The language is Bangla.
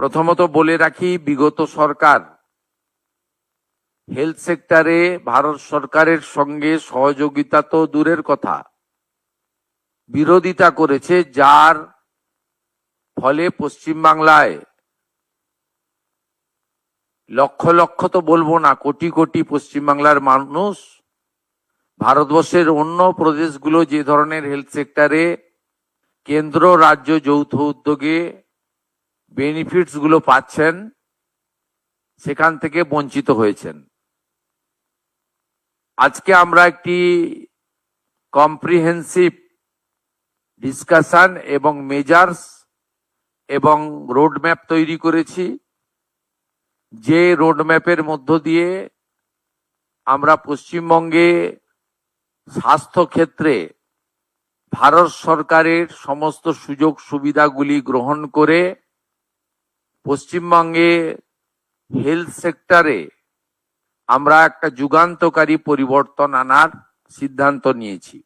প্রথমত বলে রাখি, বিগত সরকার হেলথ সেক্টরে ভারত সরকারের সঙ্গে সহযোগিতা তো দূরের কথা, বিরোধিতা করেছে, যার ফলে পশ্চিমবাংলায় লক্ষ লক্ষ তো বলবো না, কোটি কোটি পশ্চিমবাংলার মানুষ ভারতবর্ষের অন্য প্রদেশগুলো যে ধরনের হেলথ সেক্টরে কেন্দ্র রাজ্য যৌথ উদ্যোগে বেনিফিটস গুলো পাচ্ছেন, সেখান থেকে বঞ্চিত হয়েছেন। আজকে আমরা একটি কম্প্রিহেন্সিভ ডিসকাশন এবং মেজার্স এবং রোডম্যাপ তৈরি করেছি, যে রোডম্যাপের মধ্য দিয়ে আমরা পশ্চিমবঙ্গে স্বাস্থ্য ক্ষেত্রে ভারত সরকারের সমস্ত সুযোগ সুবিধাগুলি গ্রহণ করে পশ্চিমবঙ্গে হেলথ সেক্টরে আমরা একটা যুগান্তকারী পরিবর্তন আনার সিদ্ধান্ত নিয়েছি।